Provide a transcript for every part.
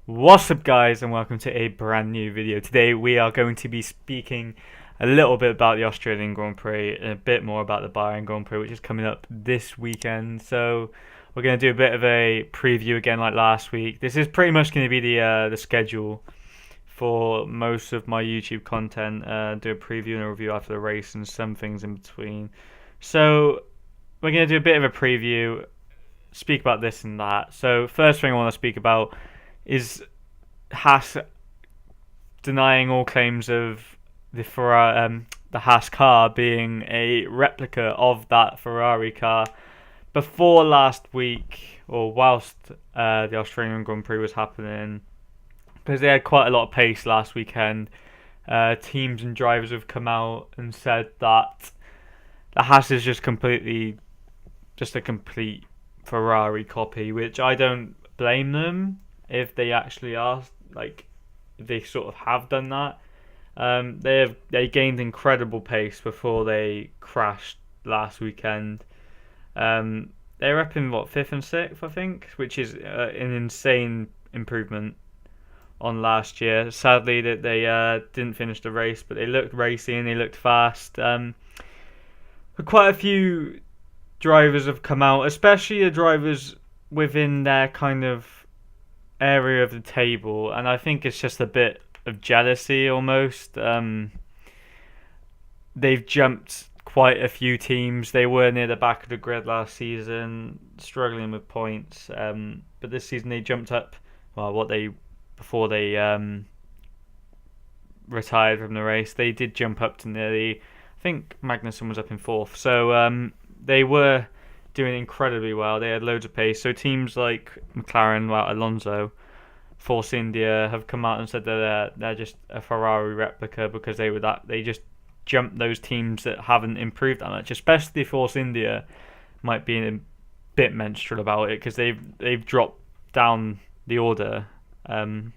What's up, guys, and welcome to a brand new video. Today we are going to be speaking a little bit about the Australian Grand Prix and a bit more about the Bahrain Grand Prix, which is coming up this weekend. So we're going to do a bit of a preview again, like last week. This is pretty much going to be the schedule for most of my YouTube content. Do a preview and a review after the race and some things in between. So we're going to do a bit of a preview, speak about this and that. So first thing I want to speak about is Haas denying all claims of the Haas car being a replica of that Ferrari car. Before last week, or whilst the Australian Grand Prix was happening, because they had quite a lot of pace last weekend, teams and drivers have come out and said that the Haas is just a complete Ferrari copy, which I don't blame them if they actually are, like, they sort of have done that. They gained incredible pace before they crashed last weekend. They're up in fifth and sixth, I think, which is an insane improvement on last year. Sadly, that they didn't finish the race, but they looked racy and they looked fast. Quite a few drivers have come out, especially the drivers within their kind of area of the table, and I think it's just a bit of jealousy almost. They've jumped quite a few teams. They were near the back of the grid last season, struggling with points. But this season they jumped up. Well, before they retired from the race, they did jump up to nearly. I think Magnussen was up in fourth. So they were doing incredibly well. They had loads of pace. So teams like McLaren, Alonso, Force India have come out and said that they're just a Ferrari replica because they just jumped those teams that haven't improved that much. Especially Force India might be a bit menstrual about it because they've dropped down the order. Again,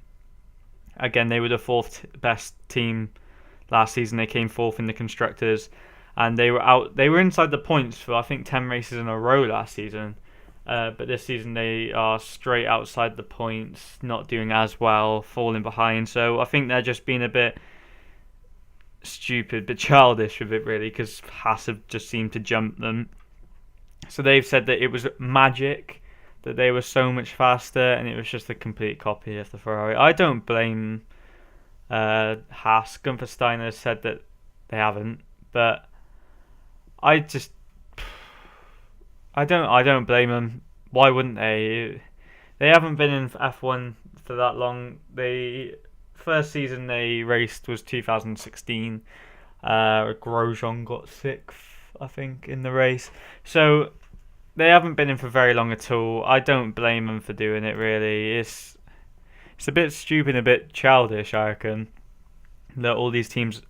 they were the fourth best team last season. They came fourth in the constructors. And they were inside the points for, I think, 10 races in a row last season. But this season they are straight outside the points, not doing as well, falling behind. So I think they're just being a bit stupid, but childish with it, really, because Haas have just seemed to jump them. So they've said that it was magic, that they were so much faster, and it was just a complete copy of the Ferrari. I don't blame Haas. Gunther Steiner said that they haven't, but I don't blame them. Why wouldn't they? They haven't been in F1 for that long. The first season they raced was 2016. Grosjean got sixth, I think, in the race. So they haven't been in for very long at all. I don't blame them for doing it, really. It's a bit stupid, a bit childish, I reckon. That all these teams.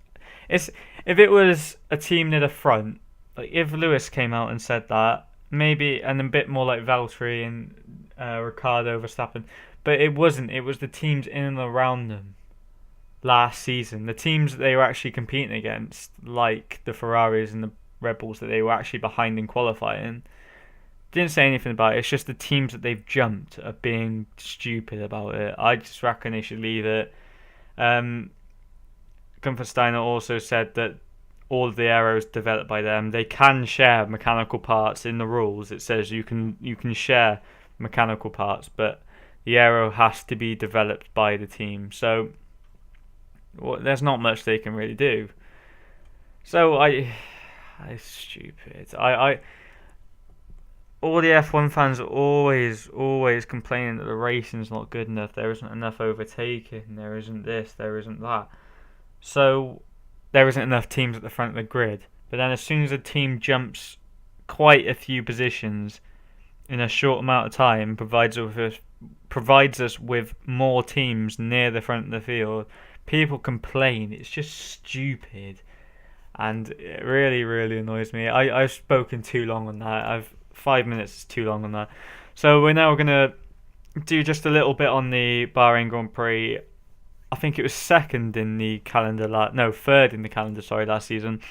If it was a team near the front, like if Lewis came out and said that, maybe, and a bit more like Valtteri and Ricardo, Verstappen, but it wasn't. It was the teams in and around them last season, the teams that they were actually competing against, like the Ferraris and the Red Bulls that they were actually behind in qualifying. Didn't say anything about it. It's just the teams that they've jumped are being stupid about it. I just reckon they should leave it. Gunther Steiner also said that all of the aeros developed by them, they can share mechanical parts in the rules. It says you can share mechanical parts, but the aero has to be developed by the team. So there's not much they can really do. So it's stupid. All the F1 fans are always complaining that the racing's not good enough. There isn't enough overtaking. There isn't this. There isn't that. So there isn't enough teams at the front of the grid. But then as soon as a team jumps quite a few positions in a short amount of time, provides us with more teams near the front of the field, people complain. It's just stupid. And it really, really annoys me. I've spoken too long on that. 5 minutes is too long on that. So we're now going to do just a little bit on the Bahrain Grand Prix. I think it was third in the calendar last season.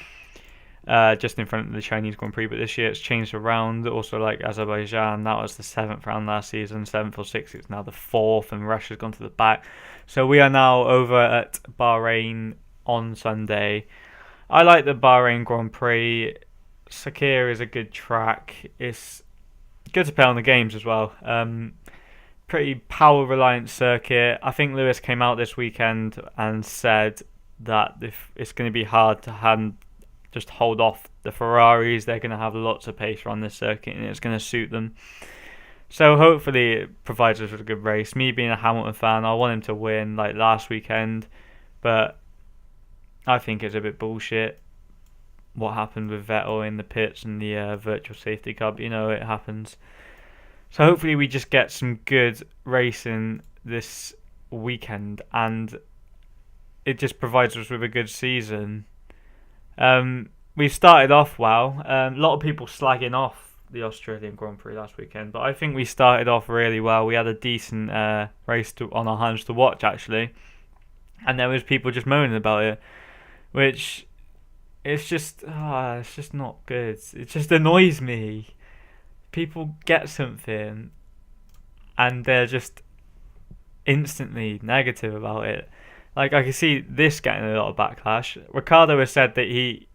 just in front of the Chinese Grand Prix. But this year it's changed around. Also, like Azerbaijan, that was the 7th round last season, 7th or 6th. It's now the 4th, and Russia's gone to the back. So we are now over at Bahrain on Sunday. I like the Bahrain Grand Prix. Sakhir is a good track. It's good to play on the games as well. Pretty power reliant circuit. I think Lewis came out this weekend and said that if it's going to be hard to just hold off the Ferraris. They're going to have lots of pace on this circuit, and it's going to suit them. So hopefully it provides us with a good race. Me being a Hamilton fan, I want him to win like last weekend, but I think it's a bit bullshit what happened with Vettel in the pits and the virtual safety car. But, it happens. So hopefully we just get some good racing this weekend, and it just provides us with a good season. We started off well. A lot of people slagging off the Australian Grand Prix last weekend, but I think we started off really well. We had a decent race on our hands to watch, actually, and there was people just moaning about it, which it's just not good. It just annoys me. People get something and they're just instantly negative about it. Like, I can see this getting a lot of backlash. Ricciardo has said that he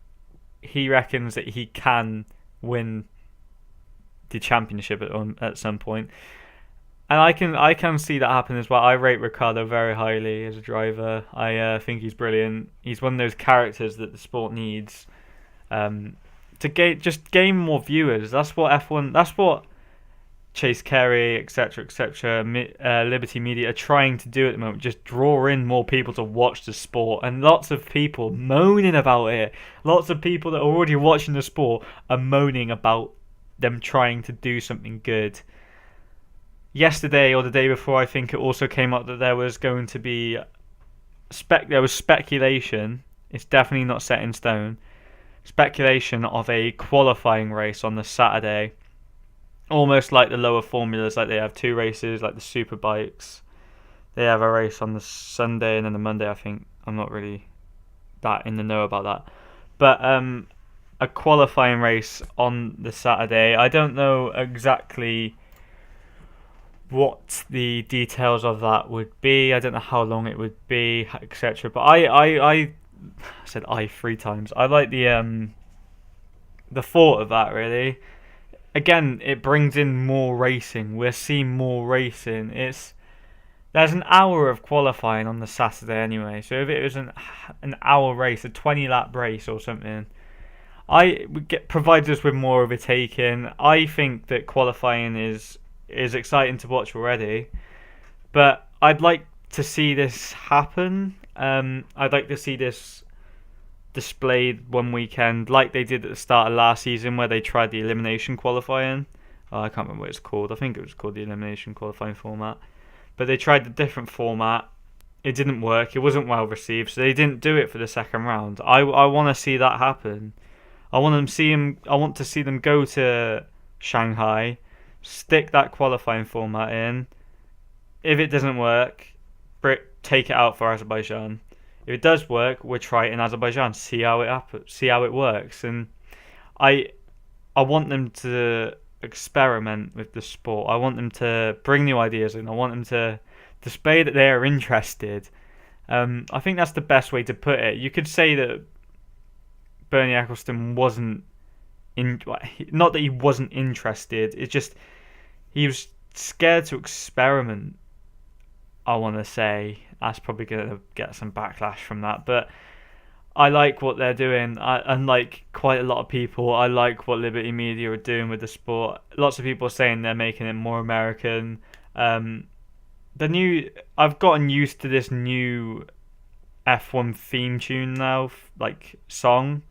reckons that he can win the championship at some point, and I can see that happen as well. I rate Ricciardo very highly as a driver. I think he's brilliant. He's one of those characters that the sport needs to gain more viewers. That's what F1. That's what Chase Carey, etc., Liberty Media are trying to do at the moment. Just draw in more people to watch the sport, and lots of people moaning about it. Lots of people that are already watching the sport are moaning about them trying to do something good. Yesterday or the day before, I think it also came up that there was going to be there was speculation. It's definitely not set in stone. Speculation of a qualifying race on the Saturday, almost like the lower formulas. Like they have 2 races, like the Superbikes. They have a race on the Sunday and then the Monday. I think I'm not really that in the know about that, but a qualifying race on the Saturday. I don't know exactly what the details of that would be. I don't know how long it would be, etc. But I said 3 times. I like the thought of that, really. Again, it brings in more racing. We're seeing more racing. There's an hour of qualifying on the Saturday anyway. So if it was an hour race, a 20-lap race or something, provides us with more of a take in. I think that qualifying is exciting to watch already, but I'd like to see this happen. I'd like to see this displayed one weekend like they did at the start of last season, where they tried the elimination qualifying. I can't remember what it's called. I think it was called the elimination qualifying format, but they tried the different format. It didn't work. It wasn't well received, so they didn't do it for the second round. I want to see that happen. I want to see them go to Shanghai, stick that qualifying format in. If it doesn't work, take it out for Azerbaijan. If it does work, we'll try it in Azerbaijan. See how it works. And I want them to experiment with the sport. I want them to bring new ideas in. I want them to display that they are interested. I think that's the best way to put it. You could say that Bernie Ecclestone wasn't not that he wasn't interested. It's just he was scared to experiment. I want to say that's probably going to get some backlash from that, but I like what they're doing. Unlike quite a lot of people, I like what Liberty Media are doing with the sport. Lots of people are saying they're making it more American. I've gotten used to this new F1 theme tune now, like song.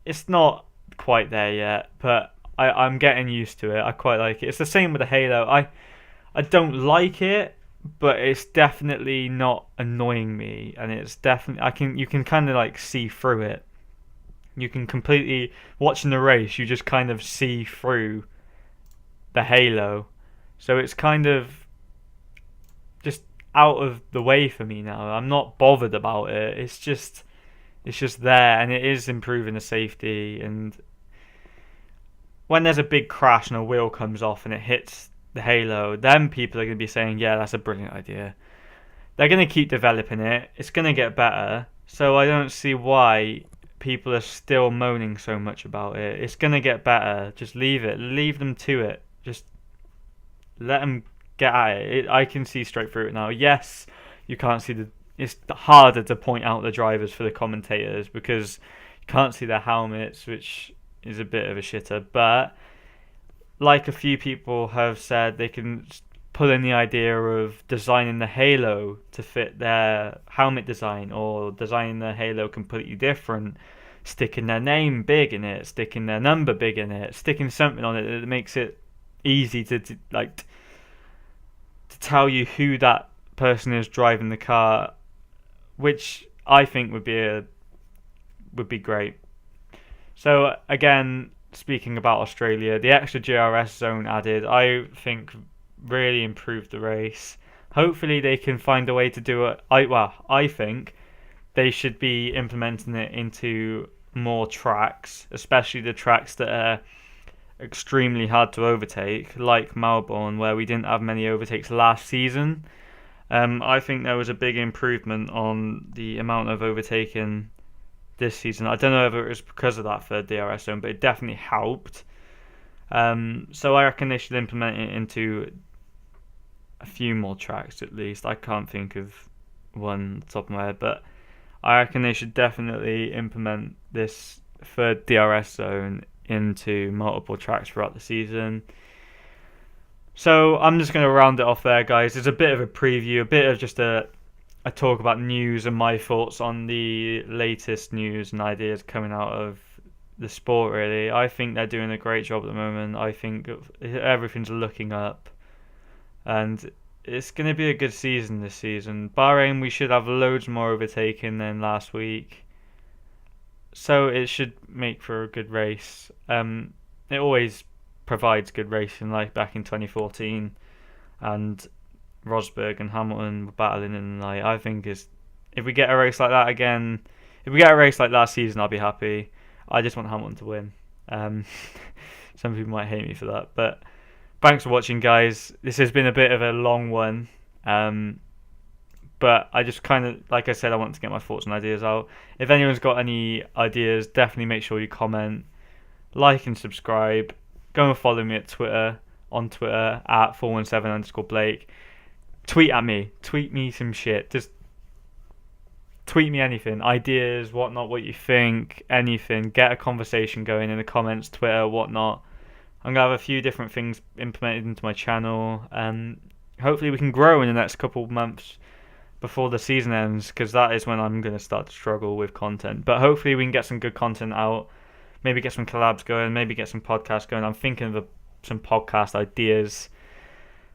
It's not quite there yet, but I'm getting used to it. I quite like it. It's the same with the Halo. I don't like it, but it's definitely not annoying me, and it's definitely you can kind of like see through it. You can completely watching the race. You just kind of see through the Halo, so it's kind of just out of the way for me now. I'm not bothered about it. It's It's just there, and it is improving the safety. And when there's a big crash and a wheel comes off and it hits the halo, then people are going to be saying, yeah, that's a brilliant idea. They're going to keep developing it. It's going to get better. So I don't see why people are still moaning so much about it. It's going to get better. Just leave it. Leave them to it. Just let them get at it. I can see straight through it now. Yes, you can't see it's harder to point out the drivers for the commentators because you can't see their helmets, which is a bit of a shitter. But like a few people have said, they can pull in the idea of designing the halo to fit their helmet design, or designing the halo completely different, sticking their name big in it, sticking their number big in it, sticking something on it that makes it easy to tell you who that person is driving the car, which I think would be great. So again, speaking about Australia, the extra GRS zone added, I think really improved the race. Hopefully they can find a way to do it. I think they should be implementing it into more tracks, especially the tracks that are extremely hard to overtake, like Melbourne, where we didn't have many overtakes last season. I think there was a big improvement on the amount of overtaking this season. I don't know if it was because of that third DRS zone, but it definitely helped. So I reckon they should implement it into a few more tracks at least. I can't think of one top of my head, but I reckon they should definitely implement this third DRS zone into multiple tracks throughout the season. So I'm just going to round it off there, guys. It's a bit of a preview, a bit of just a talk about news and my thoughts on the latest news and ideas coming out of the sport, really. I think they're doing a great job at the moment. I think everything's looking up. And it's going to be a good season this season. Bahrain, we should have loads more overtaking than last week. So it should make for a good race. It always provides good racing, like back in 2014. And Rosberg and Hamilton were battling in the night. I think if we get a race like that again, if we get a race like last season, I'll be happy. I just want Hamilton to win. Some people might hate me for that, but thanks for watching, guys. This has been a bit of a long one, but I just kind of, like I said, I want to get my thoughts and ideas out. If anyone's got any ideas, definitely make sure you comment, like and subscribe. Go and follow me at Twitter, on Twitter, at 417_Blake. Tweet at me. Tweet me some shit. Just tweet me anything. Ideas, whatnot, what you think, anything. Get a conversation going in the comments, Twitter, whatnot. I'm going to have a few different things implemented into my channel. Hopefully we can grow in the next couple of months before the season ends, because that is when I'm going to start to struggle with content. But hopefully we can get some good content out. Maybe get some collabs going. Maybe get some podcasts going. I'm thinking of some podcast ideas.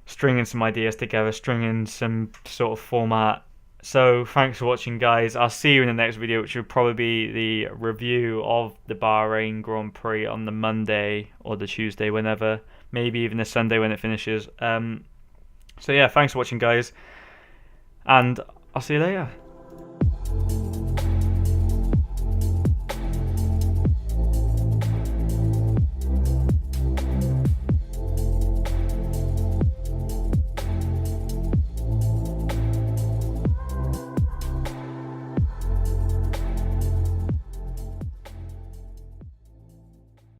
Stringing some ideas together. Stringing some sort of format. So thanks for watching, guys. I'll see you in the next video, which will probably be the review of the Bahrain Grand Prix on the Monday or the Tuesday, whenever. Maybe even the Sunday when it finishes. So yeah, thanks for watching, guys. And I'll see you later.